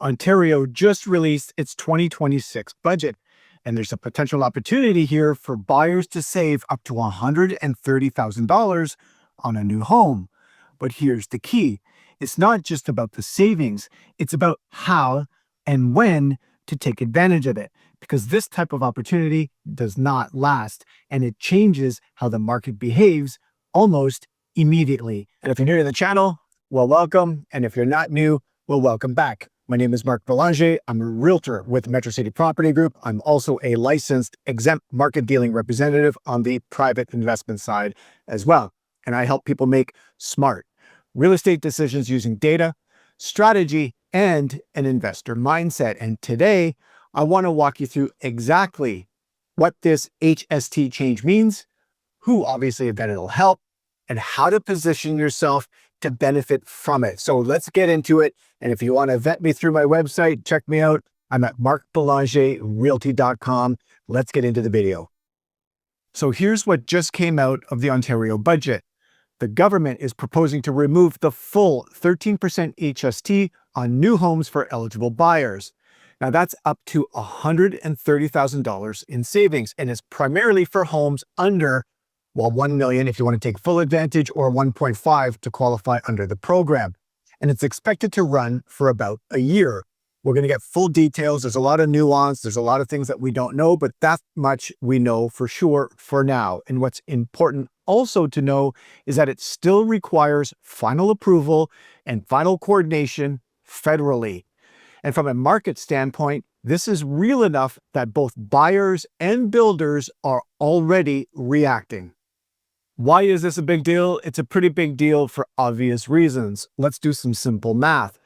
Ontario just released its 2026 budget, and there's a potential opportunity here for buyers to save up to $130,000 on a new home. But here's the key. It's not just about the savings, it's about how and when to take advantage of it, because this type of opportunity does not last, and it changes how the market behaves almost immediately. And if you're new to the channel, well, welcome. And if you're not new, well, welcome back. My name is Belanger. I'm a realtor with Metro City Property Group. I'm also a licensed exempt market dealing representative on the private investment side as well. And I help people make smart real estate decisions using data, strategy, and an investor mindset. And today, I want to walk you through exactly what this HST change means, who obviously that it'll help, and how to position yourself to benefit from it. So let's get into it. And if you want to vet me through my website, check me out. I'm at markbelangerrealty.com. Let's get into the video. So here's what just came out of the Ontario budget. The government is proposing to remove the full 13% HST on new homes for eligible buyers. Now that's up to $130,000 in savings, and it's primarily for homes under, well, 1 million if you want to take full advantage, or 1.5 to qualify under the program. And it's expected to run for about a year. We're going to get full details. There's a lot of nuance. There's a lot of things that we don't know, but that much we know for sure for now. And what's important also to know is that it still requires final approval and final coordination federally. And from a market standpoint, this is real enough that both buyers and builders are already reacting. Why is this a big deal? It's a pretty big deal for obvious reasons. Let's do some simple math.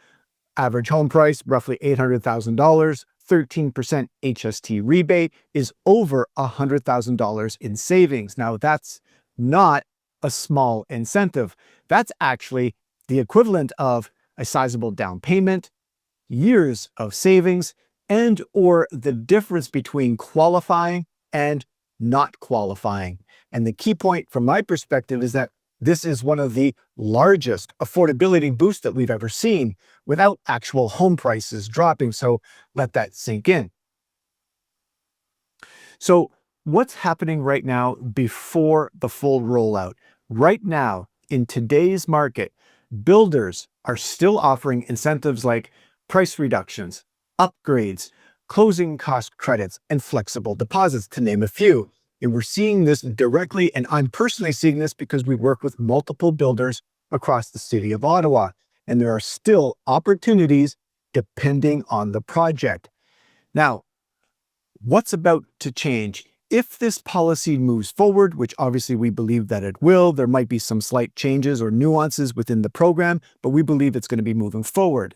Average home price, roughly $800,000, 13% HST rebate is over $100,000 in savings. Now, that's not a small incentive. That's actually the equivalent of a sizable down payment, years of savings, and or the difference between qualifying and not qualifying. And the key point from my perspective is that this is one of the largest affordability boosts that we've ever seen without actual home prices dropping. So let that sink in. So what's happening right now before the full rollout? Right now, in today's market, builders are still offering incentives like price reductions, upgrades, closing cost credits, and flexible deposits, to name a few. And we're seeing this directly, and I'm personally seeing this because we work with multiple builders across the city of Ottawa, and there are still opportunities depending on the project. Now, what's about to change? If this policy moves forward, which obviously we believe that it will, there might be some slight changes or nuances within the program, but we believe it's going to be moving forward.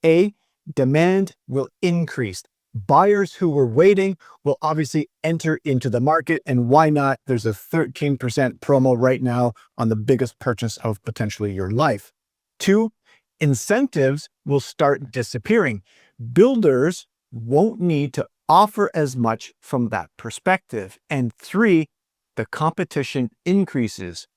A, demand will increase. Buyers who were waiting will obviously enter into the market, and why not? There's a 13% promo right now on the biggest purchase of potentially your life. 2, incentives will start disappearing. Builders won't need to offer as much from that perspective. And 3, the competition increases.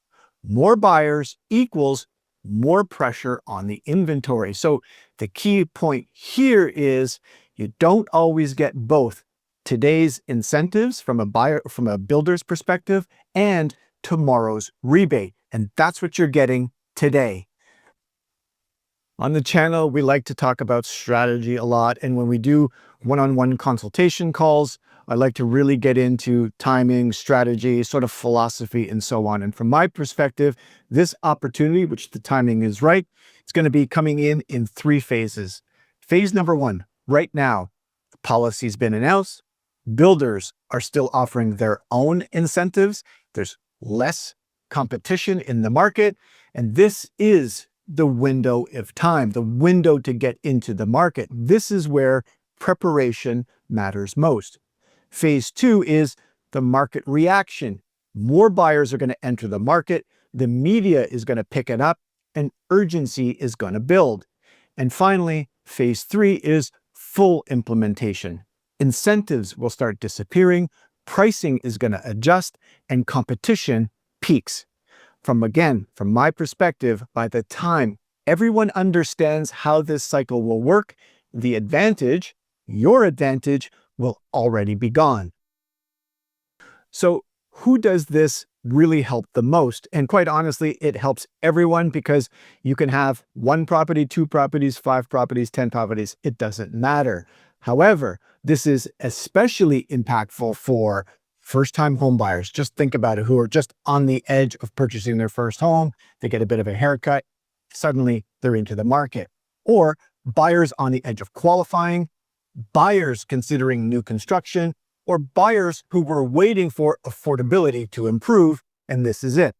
More buyers equals more pressure on the inventory. So the key point here is you don't always get both today's incentives from a builder's perspective and tomorrow's rebate. And that's what you're getting today. On the channel, we like to talk about strategy a lot. And when we do one-on-one consultation calls, I like to really get into timing, strategy, sort of philosophy, and so on. And from my perspective, this opportunity, which the timing is right, it's going to be coming in 3 phases. Phase number 1, right now, the policy's been announced. Builders are still offering their own incentives. There's less competition in the market. And this is the window of time, the window to get into the market. This is where preparation matters most. Phase 2 is the market reaction. More buyers are going to enter the market. The media is going to pick it up, and urgency is going to build. And finally, phase 3 is full implementation. Incentives will start disappearing, pricing is going to adjust, and competition peaks. From my perspective, by the time everyone understands how this cycle will work, the advantage, your advantage, will already be gone. So who does this really help the most? And quite honestly, it helps everyone because you can have 1 property, 2 properties, 5 properties, 10 properties. It doesn't matter. However, this is especially impactful for first-time home buyers. Just think about it, who are just on the edge of purchasing their first home. They get a bit of a haircut. Suddenly, they're into the market. Or buyers on the edge of qualifying, buyers considering new construction, or buyers who were waiting for affordability to improve, and this is it.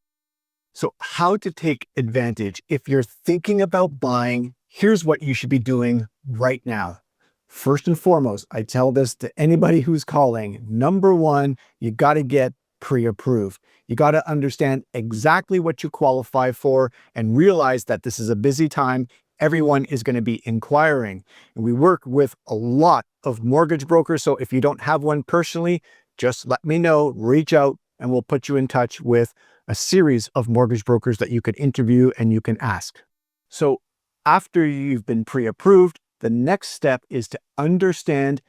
So how to take advantage? If you're thinking about buying, here's what you should be doing right now. First and foremost, I tell this to anybody who's calling. Number one, you got to get pre-approved. You got to understand exactly what you qualify for and realize that this is a busy time. Everyone is going to be inquiring. And we work with a lot of mortgage brokers. So if you don't have one personally, just let me know, reach out, and we'll put you in touch with a series of mortgage brokers that you could interview and you can ask. So after you've been pre-approved, the next step is to understand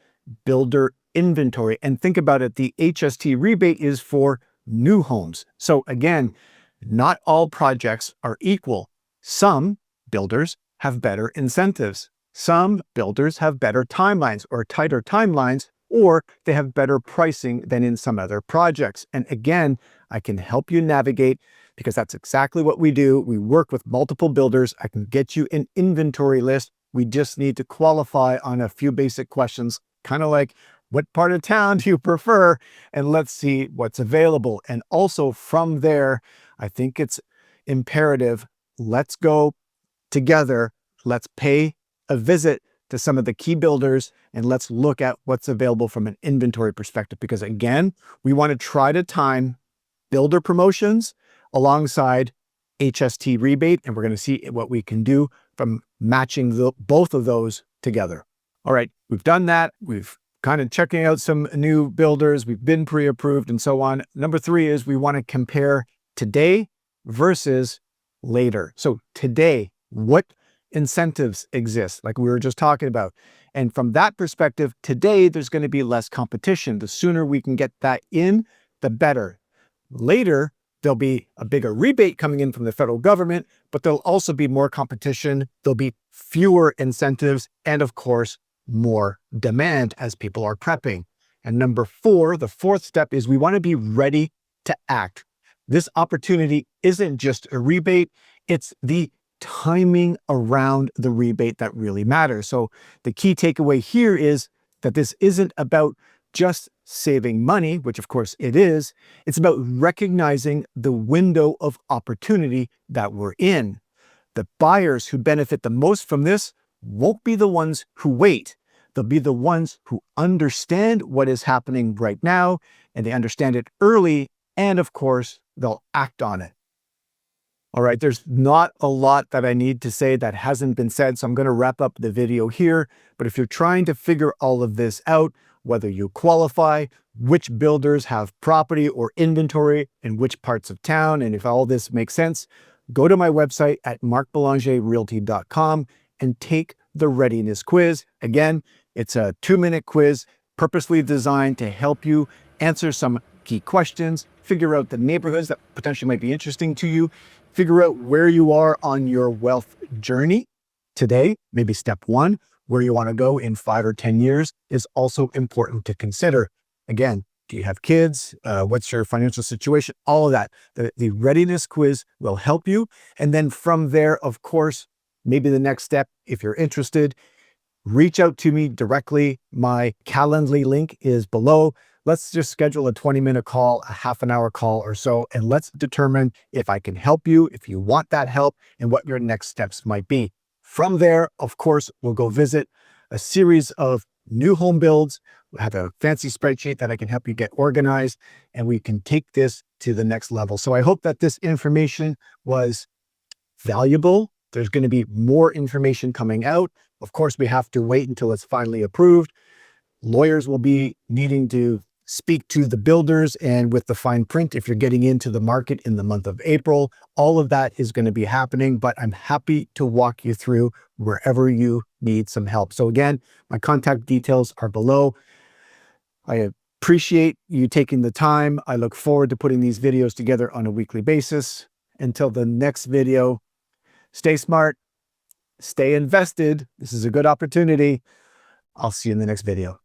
builder inventory. And think about it, the HST rebate is for new homes. So again, not all projects are equal. Some builders have better incentives. Some builders have better timelines or tighter timelines, or they have better pricing than in some other projects. And again, I can help you navigate because that's exactly what we do. We work with multiple builders. I can get you an inventory list. We just need to qualify on a few basic questions, kind of like, what part of town do you prefer? And let's see what's available. And also from there, I think it's imperative, let's go together. Let's pay a visit to some of the key builders and let's look at what's available from an inventory perspective. Because again, we want to try to time builder promotions alongside HST rebate, and we're going to see what we can do from matching both of those together. All right, we've done that. We've kind of checking out some new builders. We've been pre-approved and so on. Number 3 is we want to compare today versus later. So today, what incentives exist, like we were just talking about? And from that perspective, today, there's going to be less competition. The sooner we can get that in, the better. Later, there'll be a bigger rebate coming in from the federal government, but there'll also be more competition. There'll be fewer incentives, and of course, more demand as people are prepping. And number 4, the 4th step is we want to be ready to act. This opportunity isn't just a rebate, it's the timing around the rebate that really matters. So the key takeaway here is that this isn't about just saving money, which of course it is. It's about recognizing the window of opportunity that we're in. The buyers who benefit the most from this won't be the ones who wait. They'll be the ones who understand what is happening right now, and they understand it early, and of course, they'll act on it. All right, there's not a lot that I need to say that hasn't been said, so I'm going to wrap up the video here. But if you're trying to figure all of this out, whether you qualify, which builders have property or inventory in which parts of town, and if all this makes sense, go to my website at markbelangerrealty.com and take the readiness quiz. Again, it's a 2-minute quiz purposely designed to help you answer some key questions, figure out the neighborhoods that potentially might be interesting to you, figure out where you are on your wealth journey today. Maybe step 1, where you want to go in 5 or 10 years is also important to consider. Again, do you have kids? What's your financial situation? All of that. The readiness quiz will help you. And then from there, of course, maybe the next step, if you're interested, reach out to me directly. My Calendly link is below. Let's just schedule a 20-minute call, a half an hour call or so, and let's determine if I can help you, if you want that help, and what your next steps might be. From there, of course, we'll go visit a series of new home builds. We'll have a fancy spreadsheet that I can help you get organized, and we can take this to the next level. So I hope that this information was valuable. There's going to be more information coming out. Of course, we have to wait until it's finally approved. Lawyers will be needing to speak to the builders and with the fine print, if you're getting into the market in the month of April, all of that is going to be happening, but I'm happy to walk you through wherever you need some help. So again, my contact details are below. I appreciate you taking the time. I look forward to putting these videos together on a weekly basis. Until the next video, stay smart, stay invested. This is a good opportunity. I'll see you in the next video.